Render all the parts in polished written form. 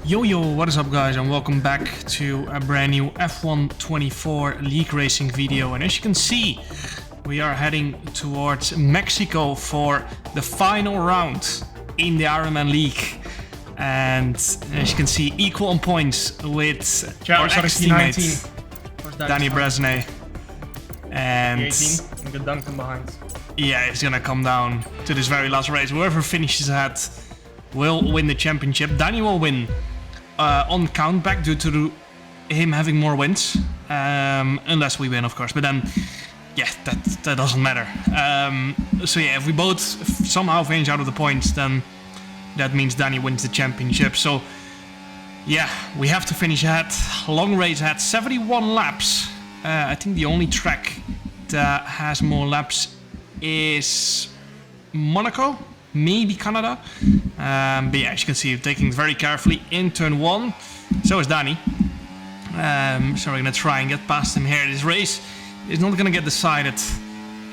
Yo, what is up guys, and welcome back to a brand new F1 24 league racing video. And as you can see, we are heading towards Mexico for the final round in the Ironman league. And as you can see, equal on points with our ex-teammate Danny Bresnay. And 18, and Duncan behind. Yeah, it's gonna come down to this very last race. Whoever finishes ahead will win the championship. Danny will win on countback due to him having more wins, unless we win, of course. But then, yeah, that doesn't matter. So yeah, if we both somehow finish out of the points, then that means Danny wins the championship. So yeah, we have to finish ahead. Long race ahead, 71 laps. I think the only track that has more laps is Monaco. Maybe Canada. But yeah, as you can see, taking it very carefully in turn 1. So is Danny. So we're going to try and get past him here. This race is not going to get decided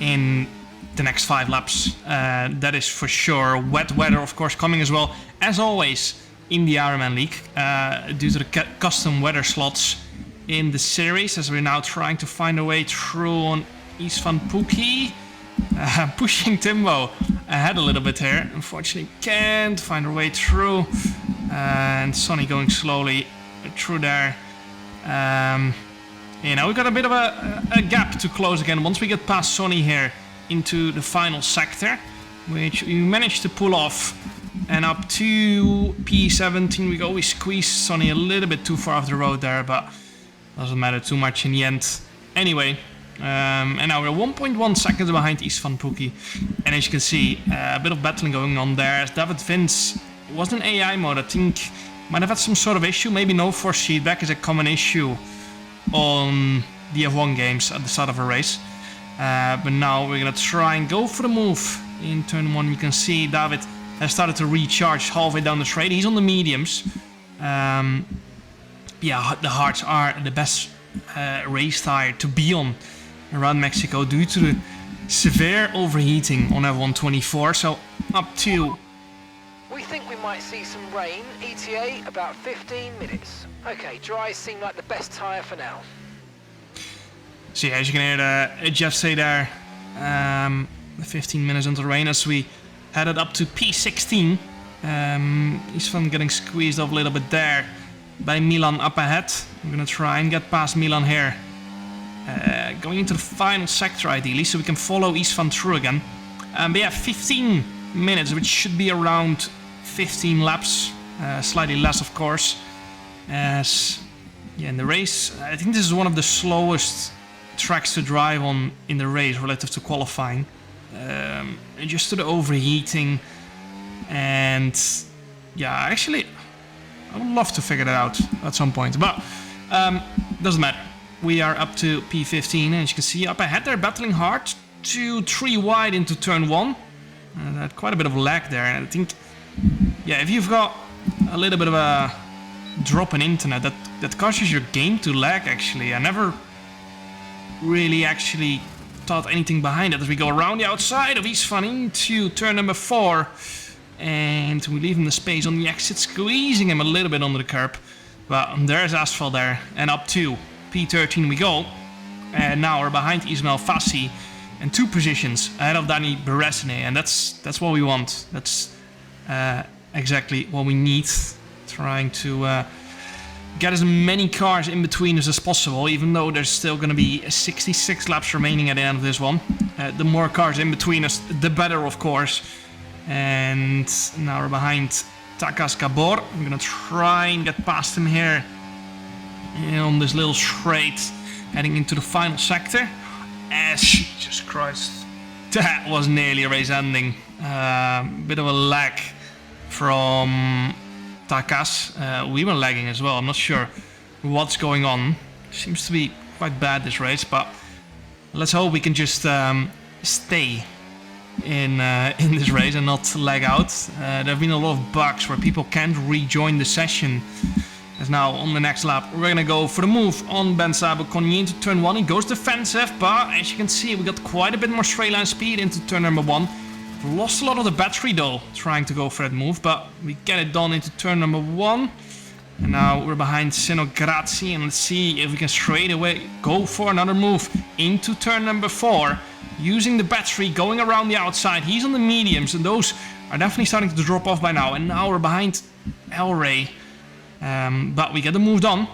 in the next 5 laps. That is for sure. Wet weather, of course, coming as well. As always, in the Ironman League. Due to the custom weather slots in the series. As we're now trying to find a way through on Istvan Pukki. Pushing Timbo ahead a little bit here. Unfortunately, can't find our way through. And Sonny going slowly through there. We've got a bit of a gap to close again. Once we get past Sonny here into the final sector, which we managed to pull off. And up to P17 we go. We squeeze Sonny a little bit too far off the road there, but doesn't matter too much in the end. Anyway. And now we're 1.1 seconds behind Istvan Pukki. And as you can see, a bit of battling going on there. David Vince was in AI mode. I think might have had some sort of issue. Maybe no force feedback is a common issue on the F1 games at the start of a race. But now we're going to try and go for the move in turn 1. You can see David has started to recharge halfway down the straight. He's on the mediums. Yeah, the hards are the best race tire to be on around Mexico due to the severe overheating on F1 24. So up to... We think we might see some rain. ETA about 15 minutes. Okay, dry seem like the best tyre for now. So yeah, as you can hear Jeff say there, 15 minutes into rain as we headed up to P16. Istvan getting squeezed off a little bit there by Milan up ahead. I'm gonna try and get past Milan here. Going into the final sector ideally, so we can follow Istvan through again. But yeah, 15 minutes, which should be around 15 laps. Slightly less, of course. As yeah, in the race, I think this is one of the slowest tracks to drive on in the race relative to qualifying. Just to the overheating. And yeah, actually, I would love to figure that out at some point, but doesn't matter. We are up to P15, and as you can see up ahead they're battling hard. 2-3 wide into turn 1. Quite a bit of lag there, and I think, yeah, if you've got a little bit of a drop in internet, that causes your game to lag actually. I never really actually thought anything behind it. As we go around the outside of Istvan into turn number 4. And we leave him the space on the exit, squeezing him a little bit under the curb. But there's asphalt there. And up to P13 we go. And now we're behind Ismail Fassi. And 2 positions ahead of Danny Bresnay. And that's what we want. That's exactly what we need. Trying to get as many cars in between us as possible. Even though there's still going to be 66 laps remaining at the end of this one. The more cars in between us, the better, of course. And now we're behind Takas Gabor. I'm gonna try and get past him here on this little straight heading into the final sector. Jesus Christ, that was nearly a race ending. Bit of a lag from Takas. We were lagging as well. I'm not sure what's going on. Seems to be quite bad this race, but let's hope we can just stay in this race and not lag out. There have been a lot of bugs where people can't rejoin the session. As now on the next lap we're gonna go for the move on Ben Sabu-Connier into turn 1. He goes defensive, but as you can see we got quite a bit more straight line speed into turn number 1. Lost a lot of the battery though, trying to go for that move, but we get it done into turn number 1. And now we're behind Sino Grazzi, and let's see if we can straight away go for another move into turn number 4. Using the battery, going around the outside. He's on the mediums, and those are definitely starting to drop off by now. And now we're behind El Rey. But we get them moved on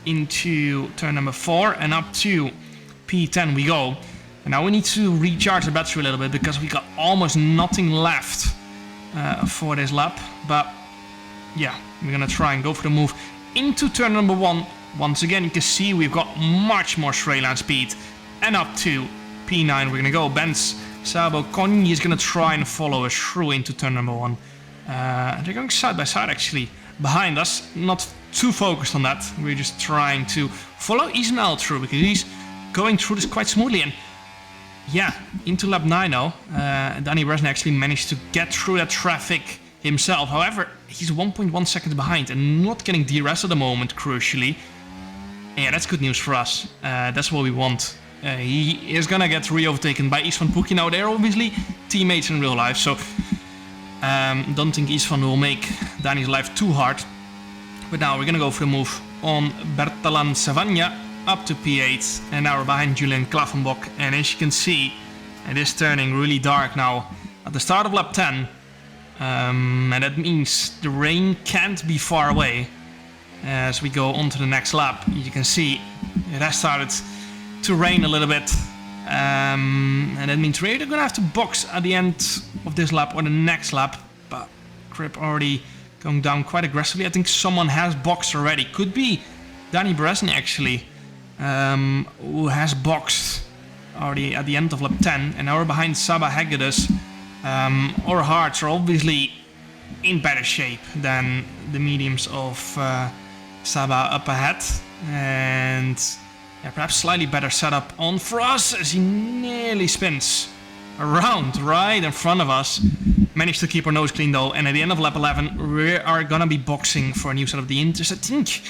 into turn number 4, and up to P10 we go. And now we need to recharge the battery a little bit, because we got almost nothing left for this lap. But yeah, we're gonna try and go for the move into turn number 1. Once again, you can see we've got much more straight line speed. And up to P9 we're gonna go. Benz, Sabo, Conny is gonna try and follow us through into turn number 1. They're going side by side actually behind us. Not too focused on that. We're just trying to follow Ismail through, because he's going through this quite smoothly. And yeah, into lap 9 now, Danny Bresner actually managed to get through that traffic himself. However, he's 1.1 seconds behind and not getting DRS at the moment, crucially. And yeah, that's good news for us. That's what we want. He is gonna get re-overtaken by Istvan Pukki. Now, they're obviously teammates in real life, so don't think Istvan will make Danny's life too hard. But now we're gonna go for the move on Bertalan Savagna up to P8, and now we're behind Julian Klaffenbach. And as you can see, it is turning really dark now at the start of lap 10. And that means the rain can't be far away. As we go on to the next lap, you can see it has started to rain a little bit. And that means we're either gonna have to box at the end of this lap or the next lap. But grip already going down quite aggressively. I think someone has boxed already. Could be Danny Bresner actually, who has boxed already at the end of lap 10. And now we're behind Saba Hegedus. Our hearts are obviously in better shape than the mediums of Saba up ahead. And yeah, perhaps slightly better setup on for us, as he nearly spins around right in front of us. Managed to keep our nose clean though, and at the end of lap 11 we are gonna be boxing for a new set of the Inters. I think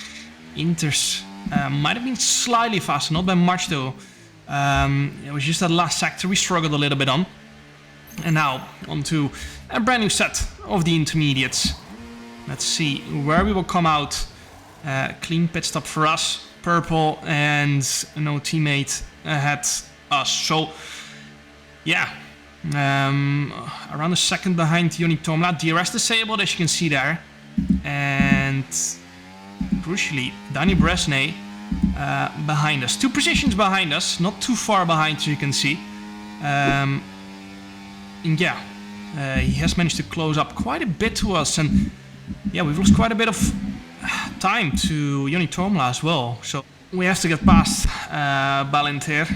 Inters might have been slightly faster, not by much though. It was just that last sector we struggled a little bit on. And now onto a brand new set of the intermediates. Let's see where we will come out. Clean pit stop for us. Purple and no teammate ahead us. So yeah, around a second behind Joni Tomla. DRS disabled, as you can see there. And crucially, Danny Bresner behind us. 2 positions behind us, not too far behind, as you can see. And yeah, he has managed to close up quite a bit to us. And yeah, we've lost quite a bit of time to Joni Tomla as well. So we have to get past Balint here.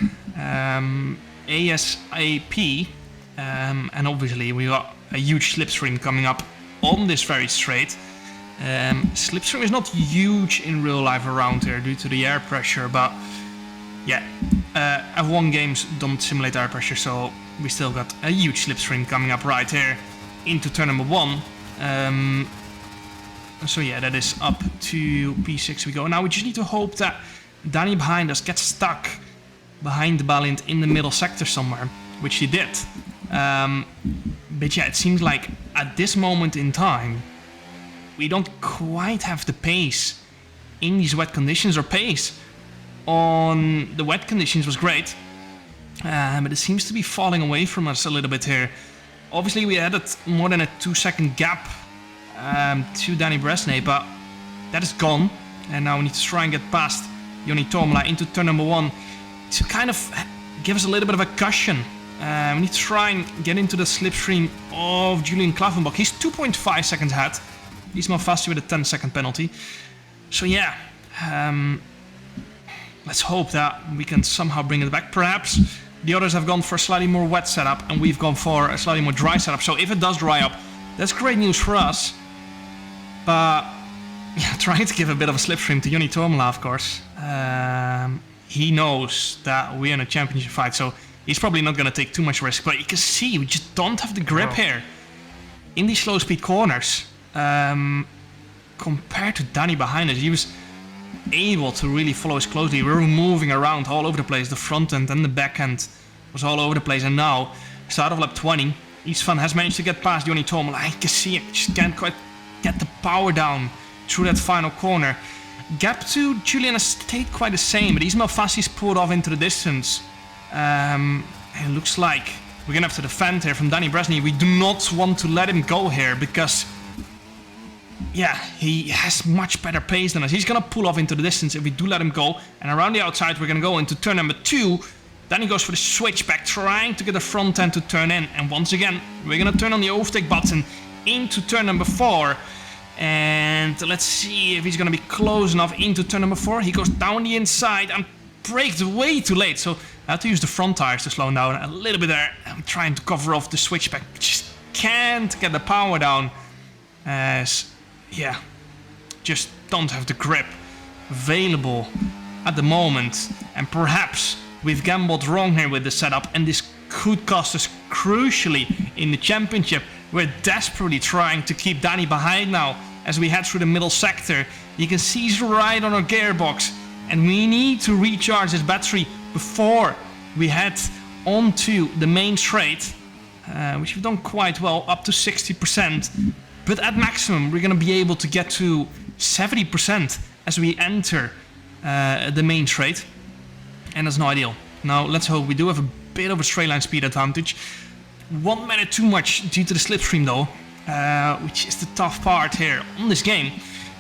ASAP. And obviously we got a huge slipstream coming up on this very straight. Slipstream is not huge in real life around here due to the air pressure, but yeah, F1 games don't simulate air pressure, so we still got a huge slipstream coming up right here into turn number 1. So yeah, that is up to P6 we go. Now we just need to hope that Danny behind us gets stuck behind the Balint in the middle sector somewhere, which he did. But yeah, it seems like at this moment in time we don't quite have the pace in these wet conditions. Our pace on the wet conditions was great, but it seems to be falling away from us a little bit here. Obviously we added more than a 2-second gap to Danny Bresner, but that is gone. And now we need to try and get past Joni Tomla into turn number 1 to kind of give us a little bit of a cushion. We need to try and get into the slipstream of Julian Klaffenbach. He's 2.5 seconds ahead. He's more faster with a 10-second penalty. So yeah, let's hope that we can somehow bring it back. Perhaps the others have gone for a slightly more wet setup and we've gone for a slightly more dry setup. So if it does dry up, that's great news for us. But yeah, trying to give a bit of a slipstream to Joni Tomla, of course. He knows that we're in a championship fight, so he's probably not going to take too much risk. But you can see we just don't have the grip here in these slow speed corners. Compared to Danny behind us, he was able to really follow us closely. We were moving around all over the place. The front end and the back end was all over the place. And now, start of lap 20, Istvan has managed to get past Joni Tomla. I can see it, just can't quite get the power down through that final corner. Gap to Julian has stayed quite the same, but Ismail Fassi's pulled off into the distance. It looks like we're gonna have to defend here from Danny Bresny. We do not want to let him go here because, yeah, he has much better pace than us. He's gonna pull off into the distance if we do let him go. And around the outside, we're gonna go into turn number 2. Danny goes for the switchback, trying to get the front end to turn in. And once again, we're gonna turn on the overtake button into turn number 4. And let's see if he's gonna be close enough into turn number 4. He goes down the inside and braked way too late. So I had to use the front tires to slow him down a little bit there. I'm trying to cover off the switchback. Just can't get the power down. As, yeah, just don't have the grip available at the moment. And perhaps we've gambled wrong here with the setup. And this could cost us crucially in the championship. We're desperately trying to keep Danny behind now as we head through the middle sector. You can see he's right on our gearbox. And we need to recharge his battery before we head onto the main straight, which we've done quite well, up to 60%. But at maximum, we're going to be able to get to 70% as we enter the main straight. And that's not ideal. Now, let's hope we do have a bit of a straight line speed advantage. 1 minute too much due to the slipstream though, which is the tough part here on this game.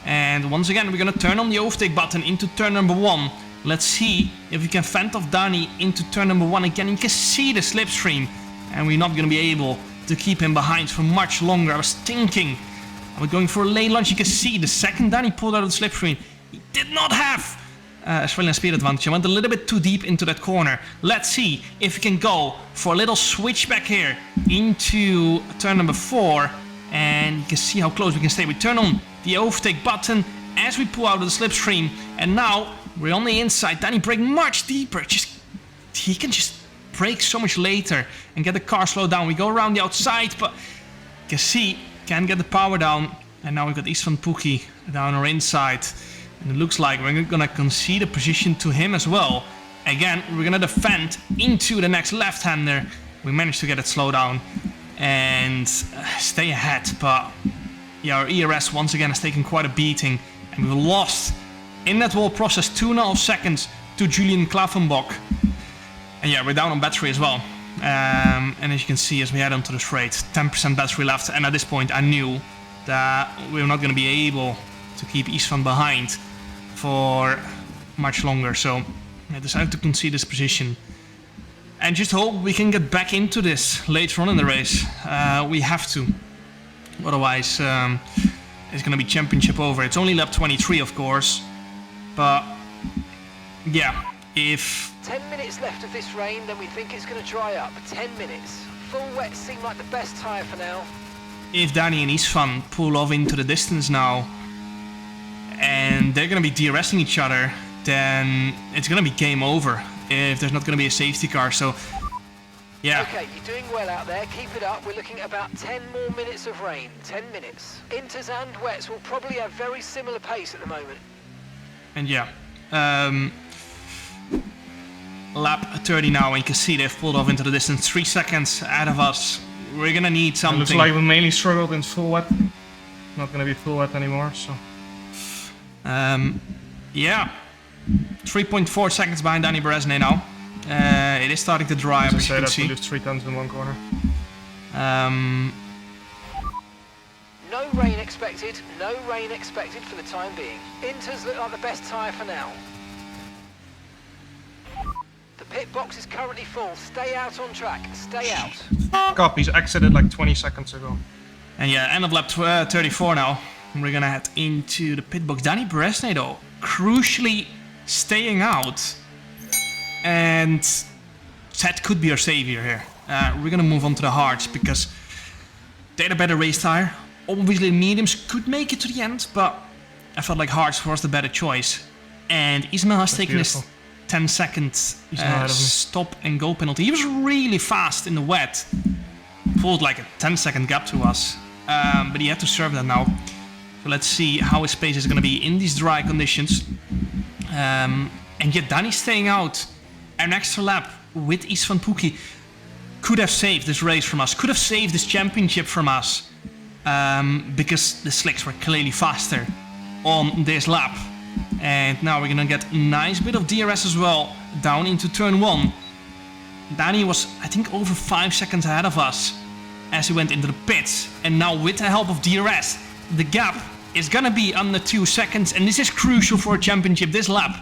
And once again, we're gonna turn on the overtake button into turn number 1. Let's see if we can fend off Danny into turn number 1 again. You can see the slipstream, and we're not gonna be able to keep him behind for much longer. I was thinking I was going for a late launch. You can see the second Danny pulled out of the slipstream, he did not have a straight line speed advantage. I went a little bit too deep into that corner. Let's see if we can go for a little switchback here into turn number 4. And you can see how close we can stay. We turn on the overtake button as we pull out of the slipstream. And now we're on the inside. Danny brake much deeper. He can just brake so much later and get the car slowed down. We go around the outside, but you can see, can't get the power down. And now we've got Istvan Pukki down our inside. And it looks like we're gonna concede a position to him as well. Again, we're gonna defend into the next left-hander. We managed to get it slowed down and stay ahead, but yeah, our ERS once again has taken quite a beating, and we've lost in that whole process 2.5 seconds to Julian Klavenbach. And yeah, we're down on battery as well. And as you can see, as we head onto the straight, 10% battery left, and at this point I knew that we were not going to be able to keep Istvan behind for much longer, so I decided to concede this position. And just hope we can get back into this later on in the race. We have to. Otherwise, it's going to be championship over. It's only lap 23, of course. But, yeah, if... 10 minutes left of this rain, then we think it's going to dry up. 10 minutes. Full wet seem like the best tyre for now. If Danny and Istvan pull off into the distance now, and they're going to be DRSing each other, then it's going to be game over if there's not going to be a safety car. So, yeah. Okay, you're doing well out there. Keep it up. We're looking at about 10 more minutes of rain. 10 minutes. Inters and wets will probably have very similar pace at the moment. And yeah, lap 30 now, and you can see they've pulled off into the distance. 3 seconds ahead of us. We're going to need something. It looks like we mainly struggled in full wet. Not going to be full wet anymore, so... yeah. 3.4 seconds behind Danny Bresny now. It is starting to dry up, as you can see. We lose 3 tenths in one corner. No rain expected. No rain expected for the time being. Inters look like the best tyre for now. The pit box is currently full. Stay out on track. Stay out. Fuck up, he's exited like 20 seconds ago. And yeah, end of lap 34 now. We're gonna head into the pit box. Danny Bresny though, crucially staying out. And that could be our savior here. We're gonna move on to the hards because they're the better race tire. Obviously mediums could make it to the end, but I felt like hards was the better choice. And Ismail has taken his 10-second stop and go penalty. He was really fast in the wet. Pulled like a 10-second gap to us. But he had to serve that now. So let's see how his pace is going to be in these dry conditions. And yet Danny staying out an extra lap with Istvan Pukki could have saved this race from us, could have saved this championship from us, because the slicks were clearly faster. on this lap. And now we're gonna get a nice bit of DRS as well down into turn 1. Danny was, I think, over 5 seconds ahead of us as he went into the pits. And now with the help of DRS, the gap is gonna be under 2 seconds. And this is crucial for a championship. This lap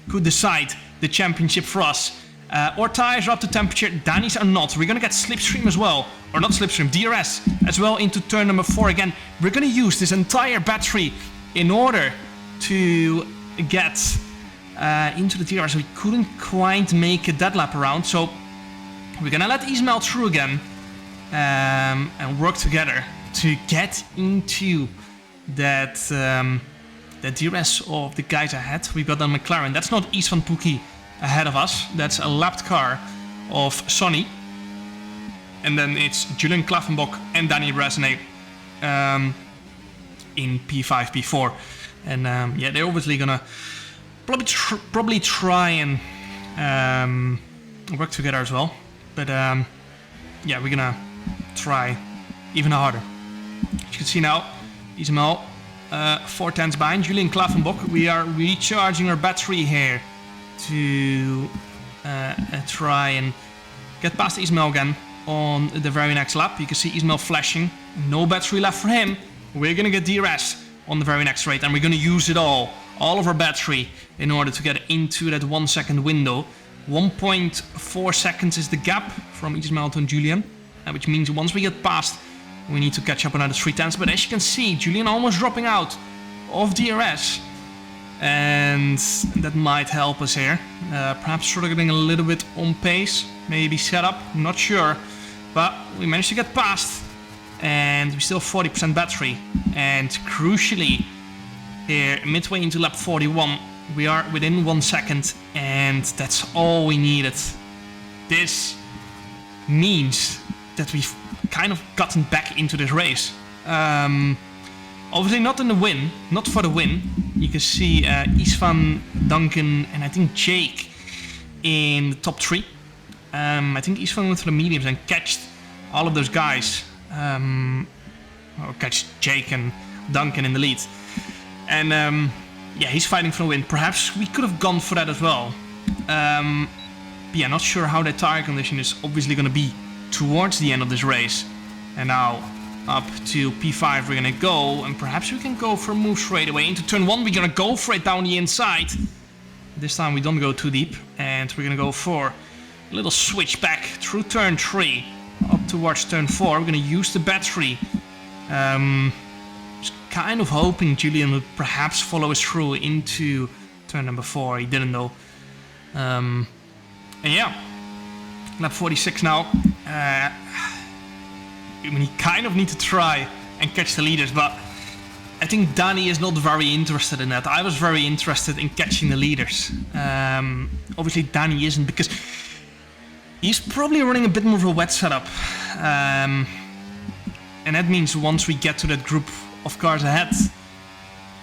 could decide the championship for us. Our tires are up to temperature, Danny's are not. We're gonna get slipstream as well. Or not slipstream, DRS as well into turn number 4 again. We're gonna use this entire battery in order to get into the DRS. We couldn't quite make it that lap around, so we're gonna let Ismail through again and work together to get into that DRS of the guys ahead. We've got a McLaren. That's not Istvan Pukki ahead of us. That's a lapped car of Sonny. And then it's Julian Klaffenbach and Danny Bresnay in P5, P4. And yeah, they're obviously gonna probably try and work together as well. But yeah, we're gonna try even harder. As you can see now, Ismail 4 tenths behind Julian Klaffenbach. We are recharging our battery here to try and get past Ismail again on the very next lap. You can see Ismail flashing. No battery left for him. We're gonna get DRS on the very next race, and we're gonna use it all of our battery in order to get into that 1 second window. 1.4 seconds is the gap from Ismail to Julian, which means once we get past, we need to catch up another 3 tenths. But as you can see, Julian almost dropping out of DRS, and that might help us here. Perhaps struggling a little bit on pace, maybe setup, I'm not sure. But we managed to get past, and we still have 40% battery. And crucially, here midway into lap 41, we are within 1 second, and that's all we needed. This means that we've kind of gotten back into this race. Obviously not in the win, not for the win. You can see Istvan, Duncan, and I think Jake in the top 3. I think Istvan went for the mediums and catched all of those guys. Or catched Jake and Duncan in the lead. And yeah, he's fighting for the win. Perhaps we could have gone for that as well. But yeah, not sure how the tire condition is obviously going to be towards the end of this race. And now up to P5 we're going to go, and perhaps we can go for a move straight away. Into turn 1 we're going to go for it down the inside. This time we don't go too deep, and we're going to go for a little switch back through turn 3 up towards turn 4. We're going to use the battery. Just kind of hoping Julian would perhaps follow us through into turn number 4. He didn't though. And yeah, lap 46 now. I mean, he kind of need to try and catch the leaders, but I think Danny is not very interested in that. I was very interested in catching the leaders. Obviously Danny isn't, because he's probably running a bit more of a wet setup. And that means once we get to that group of cars ahead,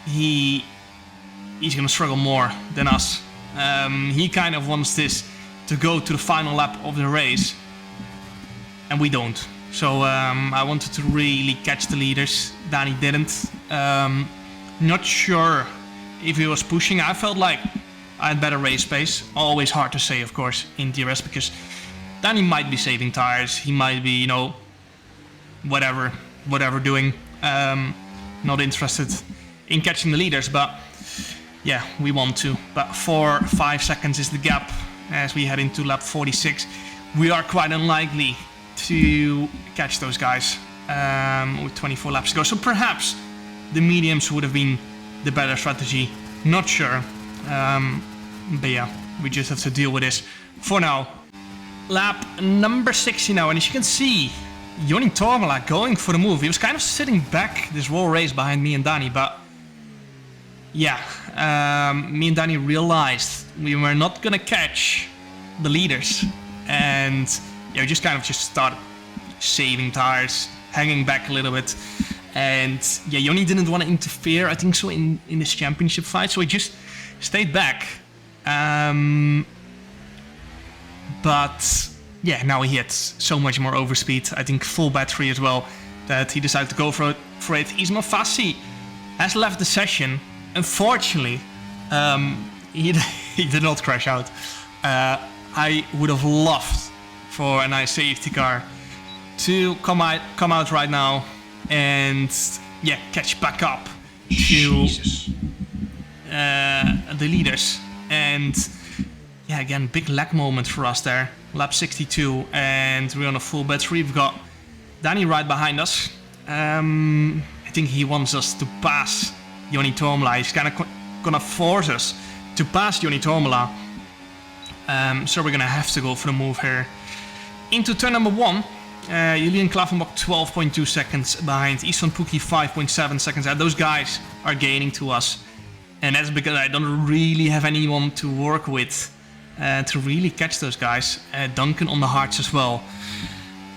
he's gonna struggle more than us. He kind of wants this to go to the final lap of the race, and we don't. So I wanted to really catch the leaders. Danny didn't. Not sure if he was pushing. I felt like I had better race pace. Always hard to say, of course, in DRS, because Danny might be saving tires. He might be, you know, whatever doing. Not interested in catching the leaders, but yeah, we want to. But 4-5 seconds is the gap as we head into lap 46. We are quite unlikely to catch those guys with 24 laps to go. So perhaps the mediums would have been the better strategy. Not sure. But yeah, we just have to deal with this for now. Lap number 60 now, and as you can see, Joni Tormela going for the move. He was kind of sitting back this whole race behind me and Danny, but yeah, me and Danny realized we were not gonna catch the leaders, and yeah, we just started saving tires, hanging back a little bit, and yeah, Joni didn't want to interfere, I think so, in this championship fight, so he just stayed back. But yeah, now he had so much more overspeed, I think full battery as well, that he decided to go for it. Ismail Fassi has left the session. unfortunately, he did not crash out. I would have loved for a nice safety car to come out right now and catch back up to the leaders. And again, big lag moment for us there. Lap 62, and we're on a full battery. We've got Danny right behind us. I think he wants us to pass Joni Toomala. He's kind of gonna force us to pass Joni Toomala. So we're gonna have to go for the move here. Into turn number 1, Julian Klavenbach 12.2 seconds behind, Istvan Pukki 5.7 seconds. Those guys are gaining to us. And that's because I don't really have anyone to work with to really catch those guys. Duncan on the hards as well,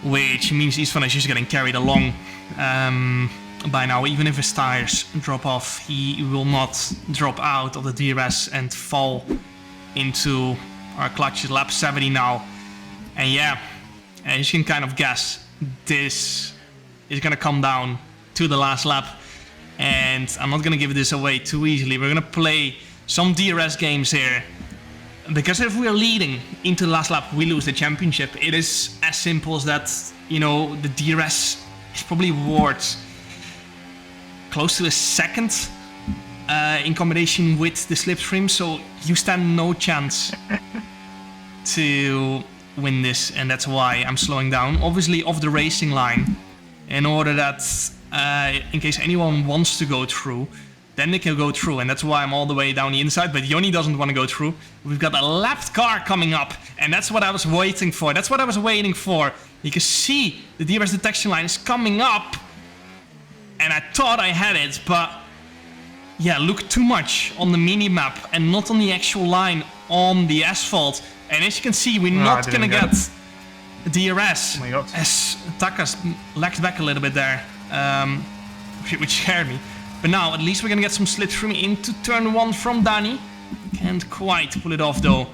which means Istvan is just getting carried along by now. Even if his tires drop off, he will not drop out of the DRS and fall into our clutches. Lap 70 now. And as you can kind of guess, this is going to come down to the last lap. And I'm not going to give this away too easily. We're going to play some DRS games here. Because if we're leading into the last lap, we lose the championship. It is as simple as that. You know, the DRS is probably worth close to a second in combination with the slipstream. So you stand no chance to win this. And that's why I'm slowing down. Obviously off the racing line. In order that in case anyone wants to go through, then they can go through, and that's why I'm all the way down the inside, but Joni doesn't want to go through. We've got a lapped car coming up, and that's what I was waiting for. That's what I was waiting for. You can see the DRS detection line is coming up, and I thought I had it, but look too much on the mini-map and not on the actual line on the asphalt. And as you can see, we're not going to get DRS, as Takas lagged back a little bit there, which scared me. But now at least we're gonna get some slipstream into turn 1 from Danny. Can't quite pull it off though.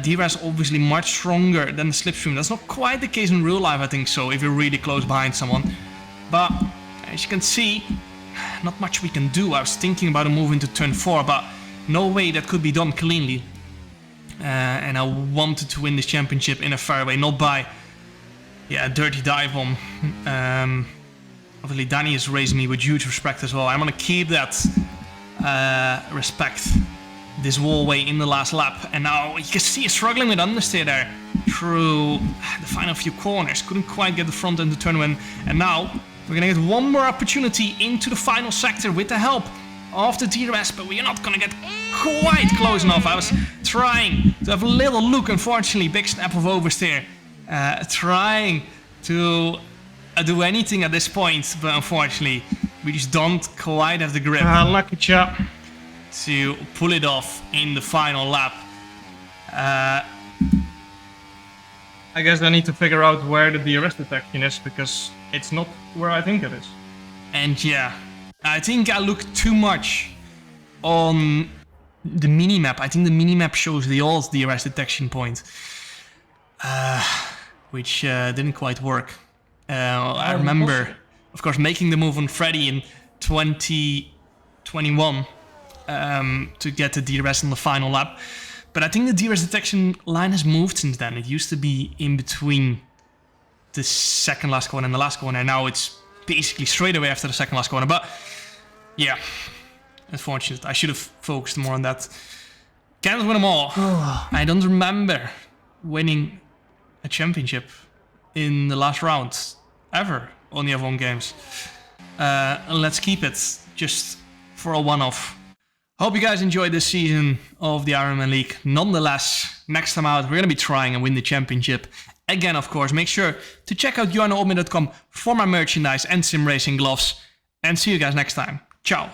DRS obviously much stronger than the slipstream. That's not quite the case in real life, I think so, if you're really close behind someone. But as you can see, not much we can do. I was thinking about a move into turn 4, but no way that could be done cleanly. And I wanted to win this championship in a fair way, not by a dirty dive bomb. Obviously, Danny has raised me with huge respect as well. I'm going to keep that respect this whole way in the last lap. And now you can see he's struggling with understeer there through the final few corners. Couldn't quite get the front end to turn in. And now we're going to get one more opportunity into the final sector with the help of the DRS. But we are not going to get quite close enough. I was trying to have a little look. Unfortunately, big snap of oversteer. Trying to do anything at this point, but unfortunately we just don't quite have the grip lucky chap to pull it off in the final lap. I guess I need to figure out where the DRS detection is, because it's not where I think it is. And I think I looked too much on the minimap. I think the minimap shows the old DRS detection point, which didn't quite work. I remember, of course, making the move on Freddy in 2021 to get the DRS on the final lap. But I think the DRS detection line has moved since then. It used to be in between the second last corner and the last corner. Now it's basically straight away after the second last corner. But unfortunate. I should have focused more on that. Can't win them all. I don't remember winning a championship in the last round ever on the F1 games. Let's keep it just for a one-off. Hope you guys enjoyed this season of the Ironman League. Nonetheless, next time out, we're going to be trying and win the championship. Again, of course, make sure to check out johannaopme.com for my merchandise and sim racing gloves. And see you guys next time. Ciao.